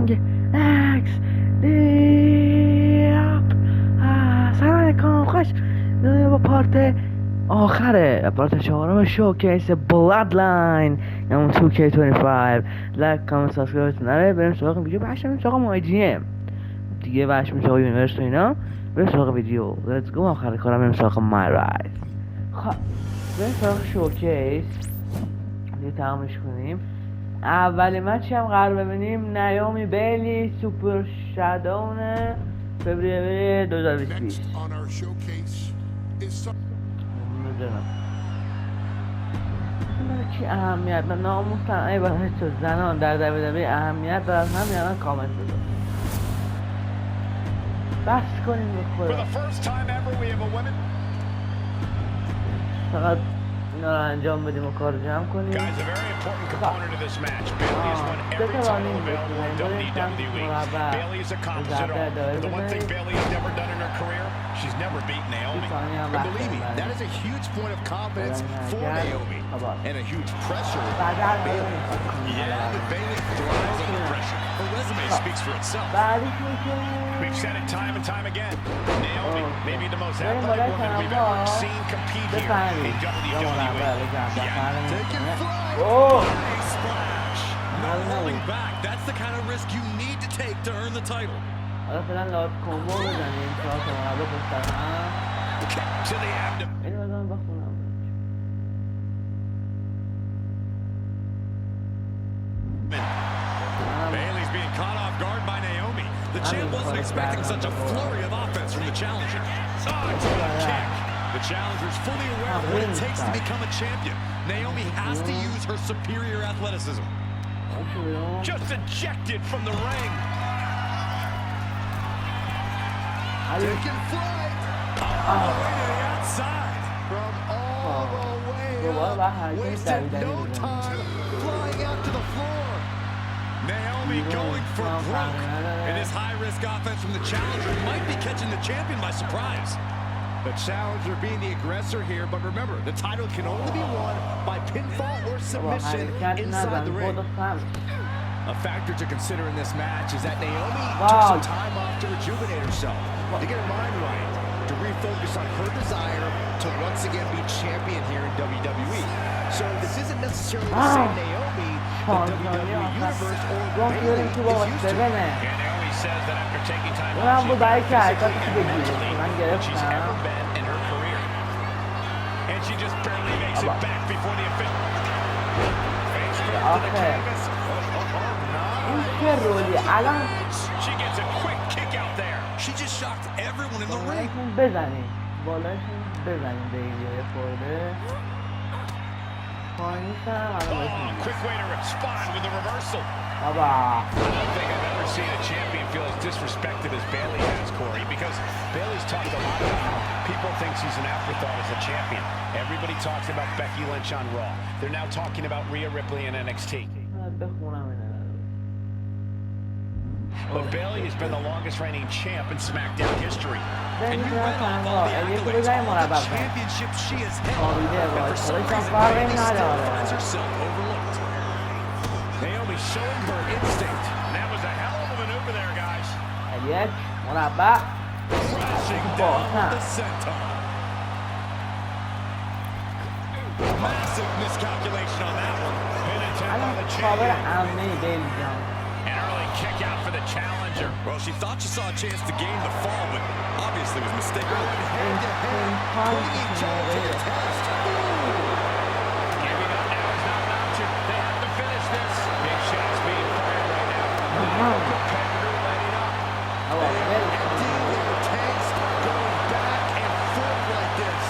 رنگ اکس دیپ. سلام علیکم، خوش با پارت آخره، پارت چهارم شوکیس بلاد لاین همون 2K25. لایک کامنت سابسکرایب نره. بریم سراغ ویدیو. بریم سراغ مایجیم دیگه، بریم سراغ یونیورس و اینا. بریم سراغ ویدیو. لیتس گو. آخر کارم بریم سراغ مای رایز. خب بریم سراغ شوکیس دیگه تمامش کنیم. اولی مچی هم قرار ببینیم نیومی بیلی سوپر شادون فوریه 2020. میدونم چی اهمیت من ناموسن ای برای تو زنان در WWE اهمیت دارن، همین الان کامنت بذار. بس کنیم به خدا. فقط اینا رو انجام بدیم و کار جمع کنیم. سه تا رالینز بکنیم. She's never beat Naomi. And believe me, that is a huge point of confidence for Naomi. And a huge pressure for Bayley. Yeah, but Bayley thrives under pressure. Her resume speaks for itself. We've said it time and time again. Naomi, maybe the most athletic woman we've ever seen compete here in WWE. Yeah, taking flight. Body splash. No holding back. That's the kind of risk you need to take to earn the title. حالا فعلا لایت کومبو بزنیم. چهار تا مربع پشت هم. To the abdomen. اینو بزنم بخونم. Bayley's being caught off guard by Naomi. The champ wasn't expecting such a flurry of offense from the challenger. Kick. The challenger's fully aware of what it takes to become a champion. Naomi has to use her superior athleticism. Just ejected from the ring. Taking flight all the way to the outside. From all the way up, wasted no time, flying out to the floor. Naomi going for broke. And this high-risk offense from the challenger might be catching the champion by surprise. The challenger being the aggressor here, but remember, the title can only be won by pinfall or submission inside the ring. A factor to consider in this match is that Naomi took some time off to rejuvenate herself, to get her mind right, to refocus on her desire to once again be champion here in WWE. So this isn't necessarily the same Naomi the WWE Universe or Bayley is used to. And Naomi says that after taking time off, she's physically and mentally what she's ever been in her career. And she just barely makes it back before the official. Face to the canvas. She gets a quick kick out there. She just shocked everyone in the ring. Quick way to respond with a reversal. I don't think I've ever seen a champion feel as disrespected as Bayley has, Corey, because Bayley's talked a lot about how people think she's an afterthought as a champion. Everybody talks about Becky Lynch on Raw. They're now talking about Rhea Ripley in NXT. But Bayley has been the longest reigning champ in SmackDown history. And you read off all the accolades, all the championships she has held. And for some reason, Bayley still finds herself overlooked. Naomi showing her instinct. That was a hell of a maneuver there, guys. Crashing down the senton. Massive miscalculation on that one. Pin attempt by the champion. An early kick out for the challenger. Well, she thought she saw a chance to gain the fall, but obviously was mistaken. Head-to-head, putting each other to the test. Giving up now is not an option. They have to finish this. Big shots being fired right now. Competitor lighting up. They are emptying their tanks, going back and forth like this.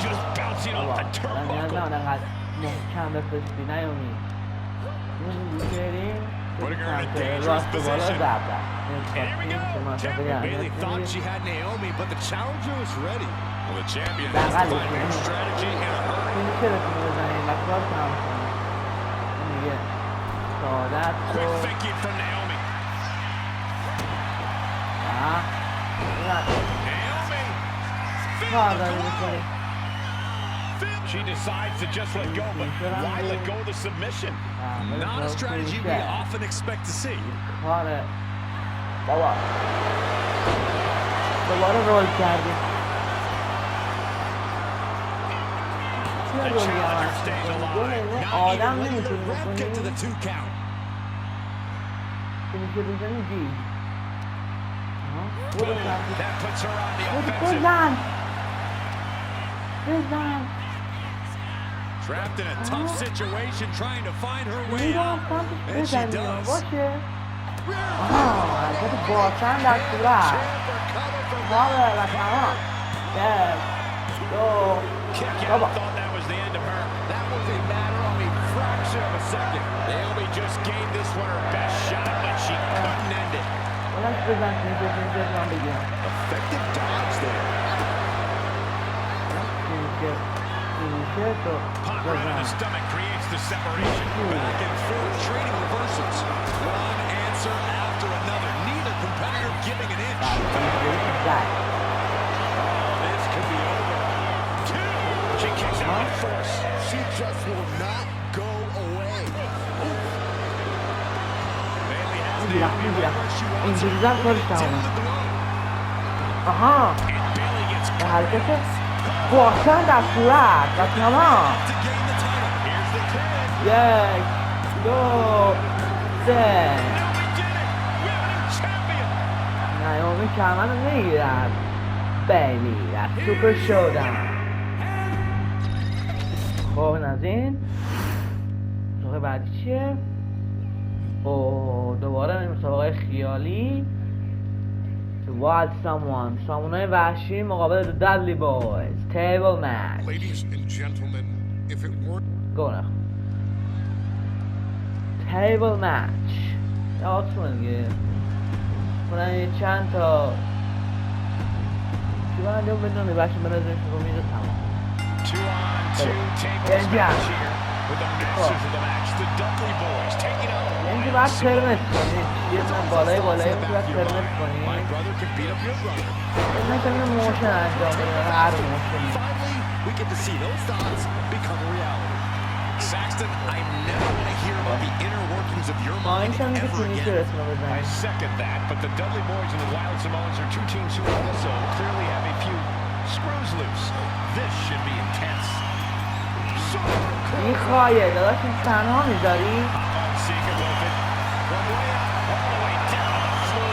Just bouncing off the turnbuckle. Putting her in a dangerous position. And here we go. Champion Bayley thought she had Naomi, but the challenger was ready. Well, the champion has to find a new strategy in a hurry. عادت Quick شد. thinking from Naomi. Naomi. کار داری میکنی. She decides to just let go, but why let go of the submission? Not a strategy we often expect to see. کاره بابا دوباره رول کردیم. چه The رولی هم challenger هست stays می‌کنی؟ alive. آدم Let نمیتونی the ref get to the بکنی 2 count. که میشه بزنی گی برو That puts her on the بزن offensive. بزن Trapped in a tough situation, trying to find her way میرم out. سمتش And she بزنیم does. باشه حرکت باسن در صورت کاره و تمام یک دو Kick out. بابا Thought that was the end of her. That was a matter of a fraction of a second. Naomi just gave this one her best shot, but she couldn't end it. بلنش بزن که من بگیرم Effective dodge there. میشه تو Pop right in the بزن stomach creates the separation. Back and forth trading reversals. One answer after another. Neither competitor giving an inch. زد This could be over. Two. She kicks out with force. She just will not go away. Bailey has میگیرم Naomi میگیرم right where she wants her. اینجوری زن کارش Down تمامه the throat. آها And Bailey gets به حرکت باسن در صورت و تمام To gain the title. Here's the pin. یک دو سه Naomi did it. Women's champion. نیامی کمر رو نگیرد بیلی در سوپر شدن خب این از این مسابقه بعدی چیه؟ دوباره این مسابقه خیالی وایلد سامونای وحشی مقابل دادلی بویز تیبل مچ Ladies and gentlemen, if it weren't گونه تیبل مچ یا آسونه دیگه کنن یه چند تا چی باید انجام بدونم یه بخشی بنازمش رو میره تمام 2-on-2 tables Yeah. match here with the masters of the match, the Dudley Boys, taking out the اینکه Wild باید Samoans. پرمت کنی یه دونه بالای باید پرمت کنی My brother can beat up your brother. نه که اینو موشن انجام بده هر موشنی Finally, we get to see those thoughts become a reality. Saxton, I never want to hear about the inner workings of your ما این mind کمی که ever فینیشر again. اسمو I بزنی second that, but the Dudley Boys and the Wild Samoans are two teams who also clearly have a few screws loose. This should be intense. این خواهیه داداش این تنها میذاری Seeking with it. From way up, all the way down on the floor.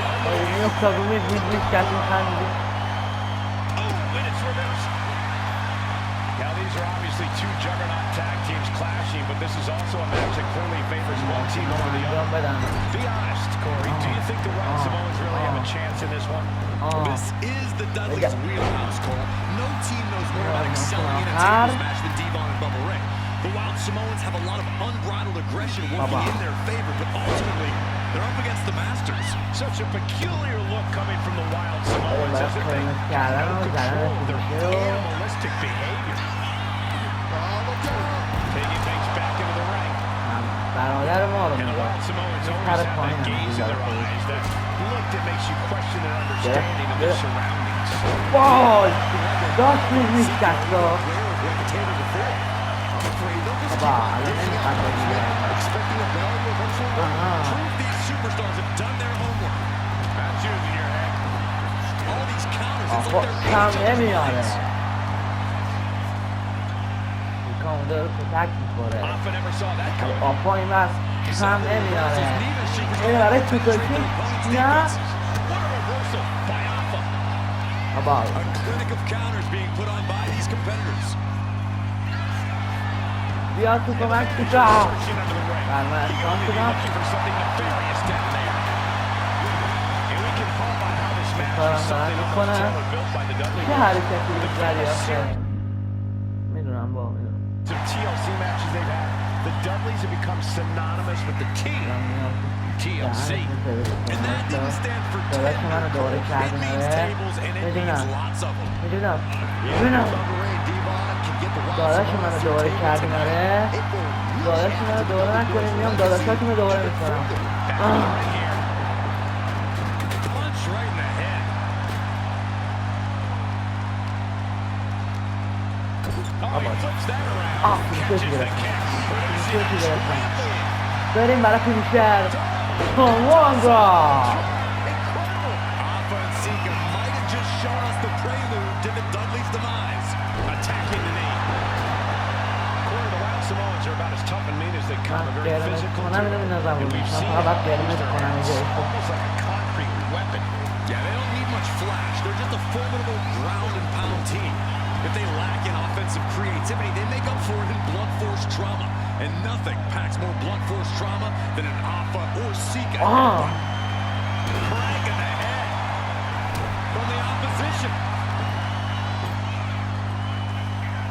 این افتاد رو میز کسی خندی Oh, and it's reversed. Now these are obviously two juggernaut tag teams clashing, but this is also a match that clearly favors one team over the انجام other. بدن Be honest, Corey. Do you think the Wild Samoans really have a chance in this one? This is the Dudley's wheelhouse, Cole. No team knows more about excelling in a tables match than Devon and Bubba Ray. The Wild Samoans have a lot of unbridled aggression working in their favor, but ultimately, they're up against the Masters. Such a peculiar look coming from the Wild Samoans as if they have no control of their animalistic behavior. Taking things back into the ring. برادر ما رو And the میگه Wild Samoans always have that gaze in their eyes, that look that makes you question their understanding of their surroundings. وای داشت میز کست رو بابا الان نمیخواد بگیره Expecting a bell to eventually prove these superstars have done their homework. That's using your head. All these counters, it's آخو like کم they're نمیاره agents. کام داره کتک میخوره Alpha never saw that coming. آفا این بس کم نمیاره Neither superstar این برای has توتاکی opponent's نه defenses. What a reversal by Alpha. بابا A clinic of counters being put on by these competitors. بیا تو کمک توتا Searching under the ring. برمه He اشتان could be کنم looking for something nefarious down there. And we can call by how this match کارم is دارم something میکنم almost built by the Dudley چه Boys. حرکتی بزنی آخه میدونم با میدونم Some TLC matches they've had. The Dudleys have become synonymous with the team. TLC. And that didn't stand for 10 داداش منو دوره It کردن means tables and it means میدونم lots of them. میدونم Yeah, میدونم Bubba Ray and Devon can get the داداش منو دوباره کردیم آره داداش منو دوباره نکنیم میام داداشاتون رو دوباره میکنم فیشوشی گرفتم بریم برای فینیشر کاموانگا کنم اینو بینازم بود من فقط قرمز کنم اینجا Yeah, they don't need much flash. They're just a formidable ground and pound team. If they lack in offensive creativity, they make up for it in blunt force trauma. And nothing packs more blunt force trauma than an Alpha or Sika. Crank in the head from the opposition.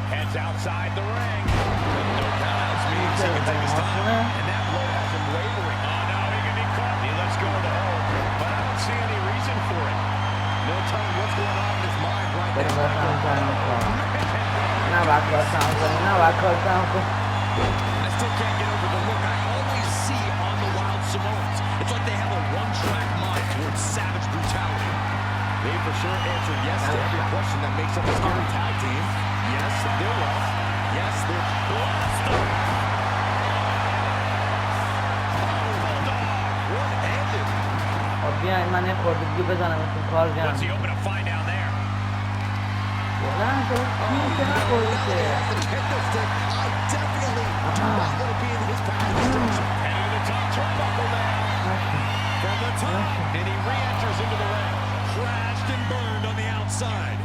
Heads outside the ring. No countouts means he can take his time. And that blow has him wavering. Oh, now he can be caught. He lets go of the hold. But I don't see any reason for it. No telling what's going on in his mind right now. I still can't get over the look I always see on the Wild Samoans. It's like they have a one-track mind towards savage brutality. They for sure answered yes to every question that makes up a scary tag team. Yes, they're rough. Yes, they're blasted. One-handed. بیاین من یه خورده دیگه بزنم اتون کار جمع What's he open to find down there? نه تو کیم که نخوردی که Heading to the top turnbuckle now. From the top, and he re-enters into the ring. Crashed and burned on the outside.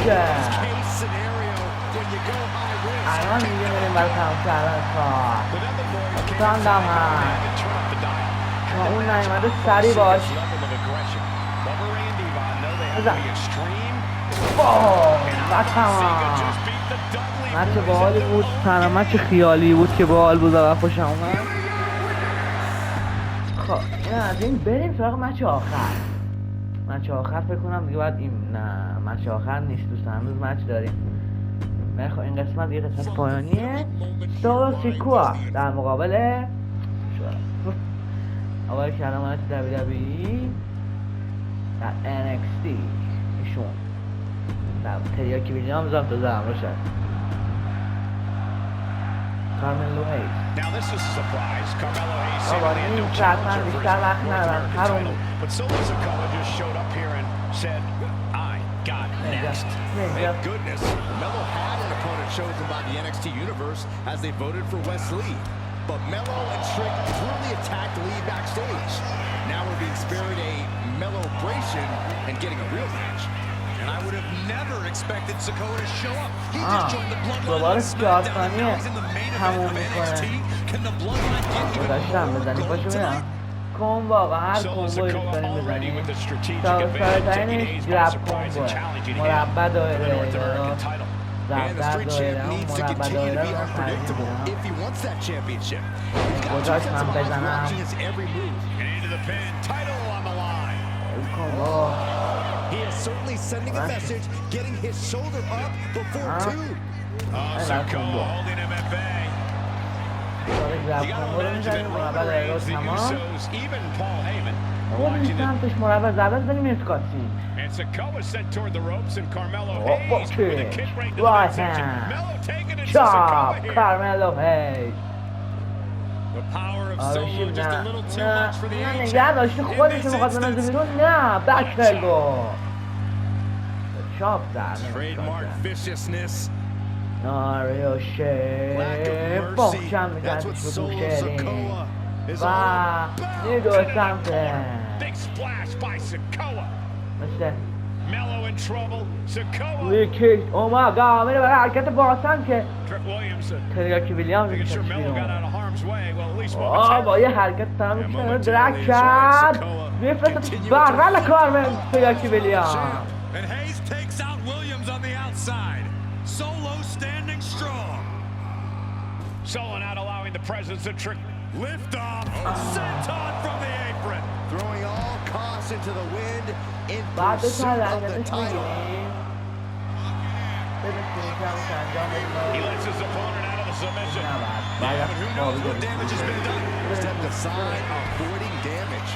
Worst case scenario when you go high risk. الان دیگه بریم برای تمام کردن کار But then the boys can't ساندم and turn up the dial. تا اون نیومده سری باش و تمام مچه باحالی بود تنها مچه خیالی بود که باحال بود و خوشم اومد خب این از این بریم سراغ مچه آخر مچه آخر فکر کنم دیگه باید این نه مچه آخر نیست دوستان هنوز مچ داریم خب این قسمت یه قسمت پایانیه سولو سیکوا در مقابل آقای کلمات WWE در NXT ایشون در تریاکی ویلیامز هم تو زم روشد کارملو هیز آقا این شرطن بیشتر وقت ندارم هرون بود But Solo Sikoa just showed up here and said, I got next. Thank goodness. Melo had an opponent chosen by the NXT Universe as they voted for Wes Lee. But Melo and Trick brutally attacked Lee backstage. Now we're being spared a Melo-bration and getting a real match. And I would have never expected Sikoa to show up. He just joined the Bloodline on SmackDown. Now he's in the main event of NXT. Can the Bloodline get you tonight? کن واقعا هر کمبوی رو داریم بزنیم سرطانش گرب کمبوه مربع دایره زبدر دایره هم مربع دایره رو خریدیم گذاشت من بزنم کن بابا گرب کمبو رو میزنیم مربع دایره رو تمام او این سمتش مربع زبدر بزنیم اسکاتسین رایت هند چاپ کارملو هیج آرشیب نه نگه داشته خودش رو میخواد بنازه بیرون نه بکتلگو چاپ زد ناریو شیب بخشم میزنش رو دوشرین و نیدو سمته مثل لیکیت اومگا میره برای حرکت باسن که تریاکی ویلیامز میشه با یه حرکت تمام میکنه درک کرد میفرسته بغل کارمن تریاکی ویلیامز Solo standing strong. Solo not allowing the presence of Trick. Lift off. Sent on from the apron. Throwing all caution to the wind in pursuit of the title. He lets his opponent out of the submission. Yeah, but who knows what damage has been done? Step aside, avoiding damage.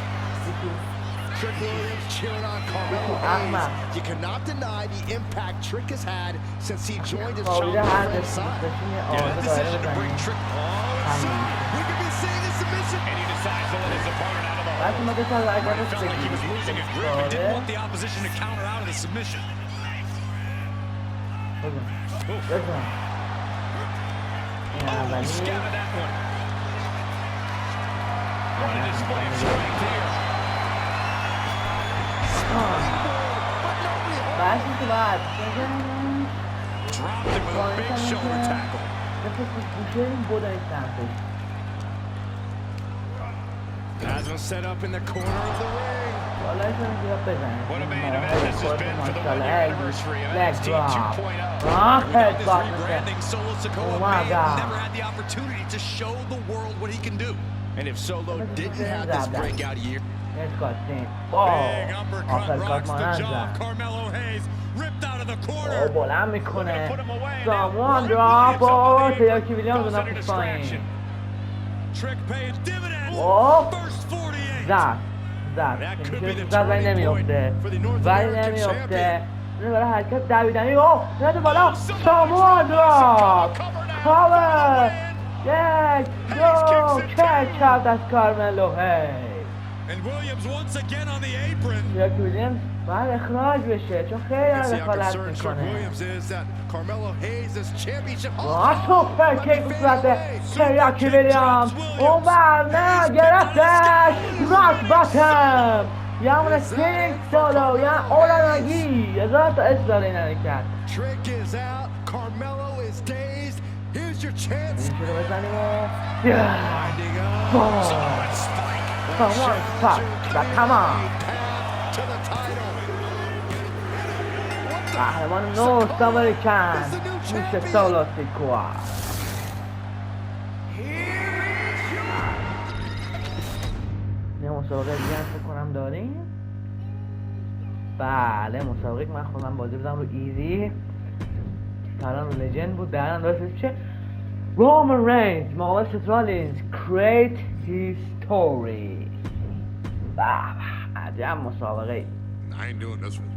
Trick Williams cheering on Carmelo Hayes. You cannot deny the impact Trick has had since he joined his challenger side. Yeah, decision to bring Trick We could be seeing a submission. and he decides to let his opponent out of the hole. He felt like he was losing his grip and didn't want the opposition to counter out of the submission. Oh, scattered that one. What a display of strength here. Dropped him with a big shoulder tackle. Has him set up in the corner of the ring. What a main event this has been for the 1-year anniversary of NXT 2.0. Without this rebranding, Solo Sikoa may have never had the opportunity to show the world what he can do. And if Solo didn't have this breakout year, Big uppercut rocks the jaw of Carmelo Hayes, ripped out of the corner. بلند Looking to میکنه put him away. سامان Maybe دراپ some of these تیاکی ویلیامز cause any نفت پایین distraction. Trick pays dividends. Oh. First 48. زد That could be the زد ولی turning نمیفته for the North ولی American نمیفته champion. اینه برای حرکت دویدنی اوه نده بالا سامان دراپ کاور یک دو چک کرد از کارملو هی And Williams once again on the apron. تیاکی ویلیامز باید اخراج بشه چون خیلی You can see how دخالت concerned Trick میکنه Williams is that Carmelo Hayes' championship. سوپر کیک به صورت تریاکی ویلیامز اون بر نه گرفتش راک باتم یه همونه سینگ سولو یه اولانگی هزار تا اس داره این حرکت Trick is out. Carmelo is dazed. Here's your chance. این شروع بزنیم و Winding up. سامان سپاک و تمام Path to the title. قهرمان نورث امریکن میشه سولو سیکوا یه مسابقه دیگه هم فکر کنم داریم بله مسابقه که من خودم بازی بودم رو ایزی الان رو لجند بود دران داشت چه رومن رینز مقابل رالینز create history عجب مسابقه ای I ain't doing this one.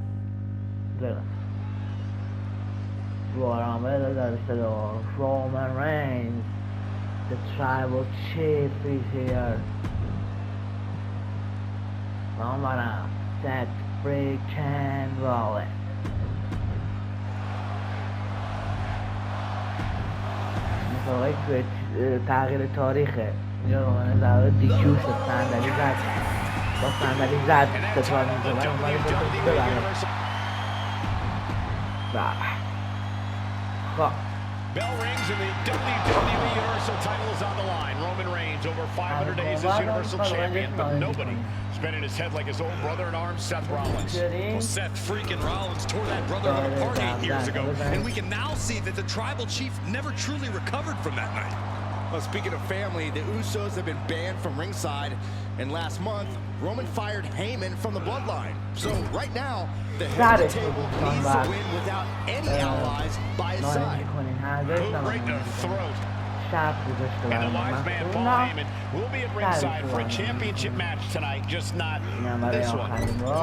وارامل در صدا رومن رینز the tribal chief is here مامارم set freaking rolling مسابقه که تغییر تاریخه اینجا رومن در دیکیو شد صندلی زد با صندلی زد ستوار میزه اومده ببره خب Bell rings and the WWE Universal title is on the line. Roman Reigns over 500 days as Universal Champion, but nobody is bending his head like his old brother in arms, Seth Rollins. Well, Seth freaking Rollins tore that brotherhood apart 8 years ago, and we can now see that the tribal chief never truly recovered from that night. Well, speaking of family, the Usos have been banned from ringside, and last month, Roman fired Heyman from the bloodline. So right now, the head of the table needs to win without any allies by his side. Boot right in the throat. And the wise man Paul Heyman will be at ringside for a championship match tonight, just not this one.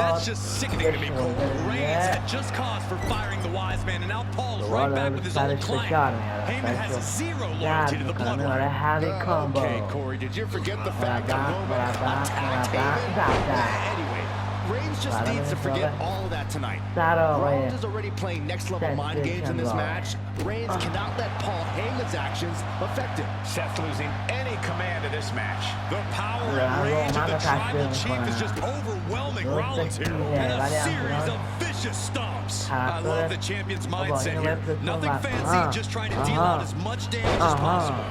That's just sickening to me, Cole. Reigns had just cause for firing the wise man, and now Paul's right back with his old client. Heyman has zero loyalty to the bloodline. Okay, Corey, did you forget the fact that Roman attacked Heyman? Anyway, Reigns just needs to forget all of that tonight. Rollins is already playing next-level mind games in this match. Reigns cannot let Paul Heyman's actions affect him. Seth losing any command of this match. The power and rage of the tribal chief is just overwhelming Rollins here. And a series of vicious stomps. I love the champion's mindset here. Nothing fancy, just trying to deal out as much damage as possible.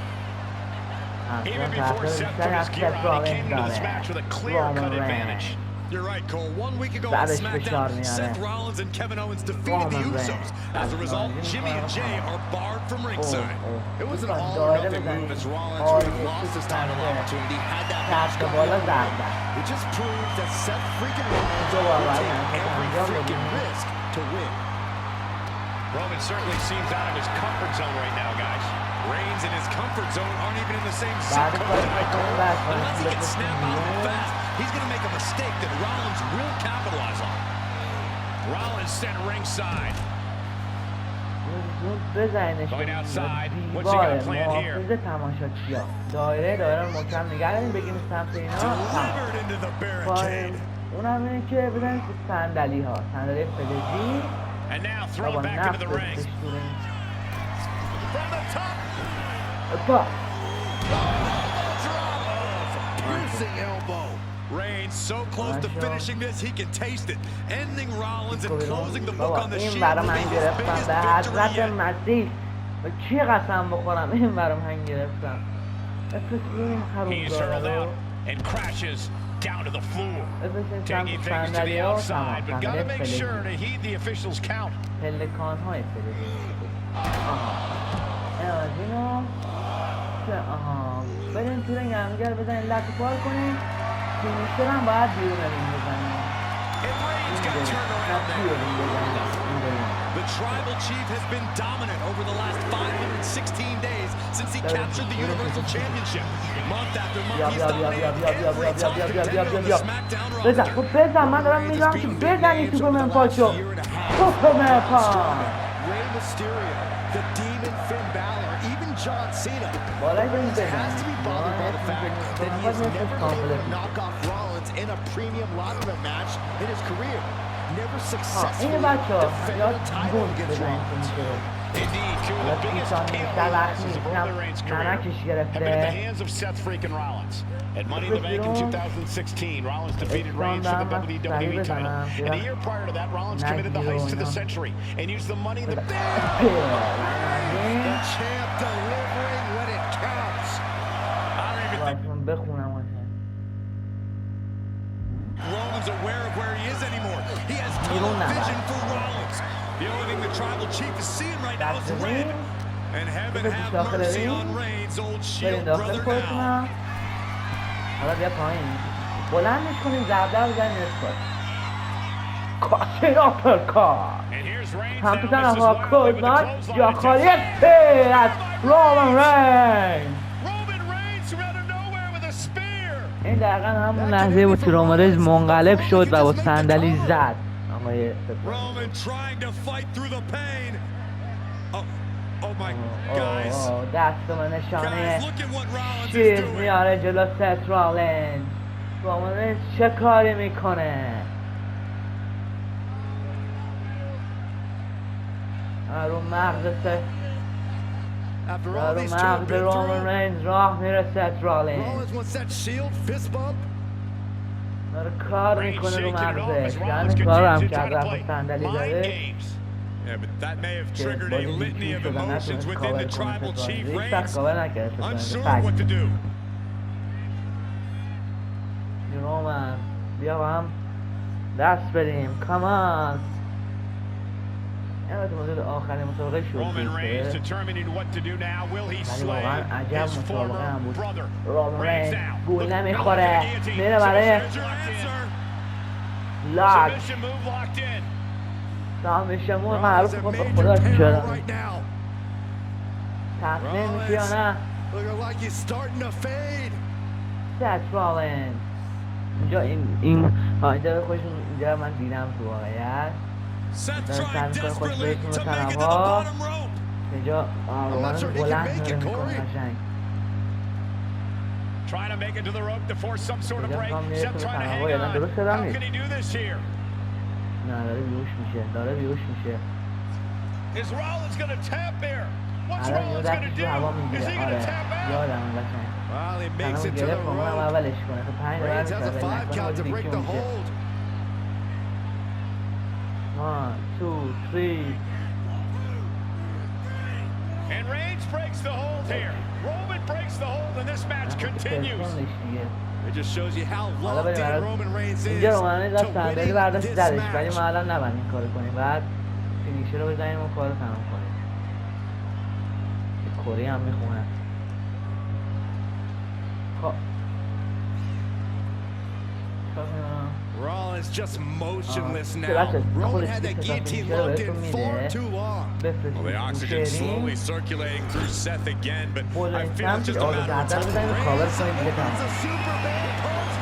Even before Seth put his gear on, he came into this match with a clear-cut advantage. You're right, Cole. 1 week ago on SmackDown, Seth Rollins and Kevin Owens defeated the Usos. As a result, Jimmy and Jay are barred from ringside. It was an all-or-nothing move as Rollins would have lost his title opportunity had that match gone on. It just proves that Seth freaking Rollins will take every freaking risk to win. Roman certainly seems out of his comfort zone right now, guys. Reigns and his comfort zone aren't even in the same zip code tonight, Cole. Unless he can snap out of it fast, he's going to make a mistake that Rollins will capitalize on. Rollins sent ringside. Going outside. What's he got planned here? دایره محکم نگه داریم بگیم سمت اینا. Delivered into the barricade. اونم اینه که بزنید تو صندلی ها، صندلی فلزی. And now thrown back into the ring. From the top. Piercing elbow. Reigns so close to finishing this, he can taste it. Ending Rollins and closing the book on the Shield. این برام من گرفتم به حضرت مسیح. به کی قسم بخورم این برام من گرفتم. He's hurled out and crashes down to the floor. Taking things to the outside, but gotta make sure to heed the official's count. پلکان های فلزی. اینو که بریم تو رنگ همگر بزنیم لک پار کنیم. فینیشر هم باید بیرون رنگ بزنیم. The Tribal Chief has been dominant over the last 516 days since he captured the Universal Championship. Month after month, he's dominated every top contender on the SmackDown roster. بزن من دارم میگم که بزنی سوپرمن پاشو. سوپرمن پا. Rey Mysterio, the Demon Finn Balor, even John Cena. بالای این Has to be bothered by the fact that he has never been able to knock off Rollins in a premium ladder match in his career. Never successfully defended the title against Rollins. Indeed, two of the biggest KO losses of Roman Reigns' career have been at the hands of Seth freaking Rollins. At Money in the Bank in 2016, Rollins defeated Reigns for the WWE title. And a year prior to that, Rollins committed the heist to the century and used the Money in the Bank. The champ delivering when it counts. I don't even think Roman's aware of where he is anymore. He has tunnel vision for Rollins. The only thing the Tribal Chief is seeing right now is red. And heaven have mercy on Reigns, old Shield brother now. حالا بیا پایین بلندش کنیم ضربه رو بزنیم اسکات کاشین آپرکات هم بزن اما کودنات جا خالی پیر از رومن رینز این دقیقا همون لحظه بود که رومن رینز منقلب شد و با صندلی زد آقای دست و نشانه چیز میاره جلو ست رالینز رومن رینز چه کاری میکنه رو مغز رومن رینز راه میره ست رالینز داره کار میکنه رو مغزش یعنی کار هم کرد رفت صندلی داره Yeah, but that may have triggered a litany of emotions within the Tribal Chief. Reigns unsure what to do. Roman, بیا با هم دست بریم. Come on. Roman Reigns determining what to do now. Will he slay his former brother? Reigns now. گول نمیخوره. میره برای لاک. Submission move locked in. سامیشمون معروف کن به خدا چرا تصمیم میشه یا نه ست رالینز اینجا این اینجا خودشون اینجا من دیدم تو واقعیت دارم سعی میکنه خوش بهتون به طرف ها اینجا رومان بلند میکنه قشنگ Trying to make it to the rope to force some sort of break. Seth trying to hang on. How can he do this here? نه داره بیهوش میشه Is Rollins going to tap here? What's Rollins going to do? Is he going to tap out? Well, he makes it to the rope. Reigns has a 5 count to break the hold. 1, 2, 3 And Reigns breaks the hold here. Roman breaks the hold and this match continues. It just shows you how locked in Roman Reigns is to win this match. ولی ما الان نباید این کارو کنیم بعد فینیشر رو بزنیم و کارو تمام کنیم کری هم میخونه خب Rollins just motionless now. Roman had that guillotine locked in far too long. Well, the oxygen slowly circulating through Seth again, but I feel it's just a matter of time. Reigns opens a Superman punch.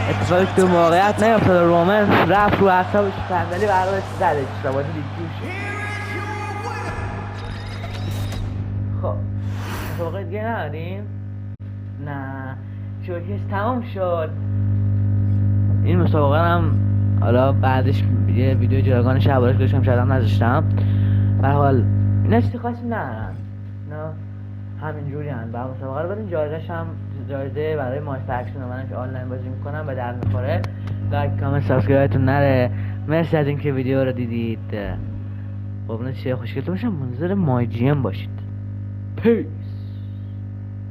اتفاقی تو موقعیت نیفتاد. رومن رفت رو اعصابش صندلی برداشت زدش روانی دیگه. خب مسابقه دیگه نداریم؟ نه شوکیس تمام شد. این مسابقه هم حالا بعدش یه ویدیو جایگان شبارش گذاشتم، شاید هم نذاشتم. به هر حال اینا چیزی خاصی ندارن، اینا همینجوری هن. بعد مسابقه رو بریم. جایزش هم جایزه برای ماستر اکشن منم که آنلاین بازی میکنم به درد میخوره. لایک کامنت سابسکرایبتون نره. مرسی از اینکه ویدیو رو دیدید. قربونت چه خوشگلتون باشم. منتظر مای جی ام باشید. Peace.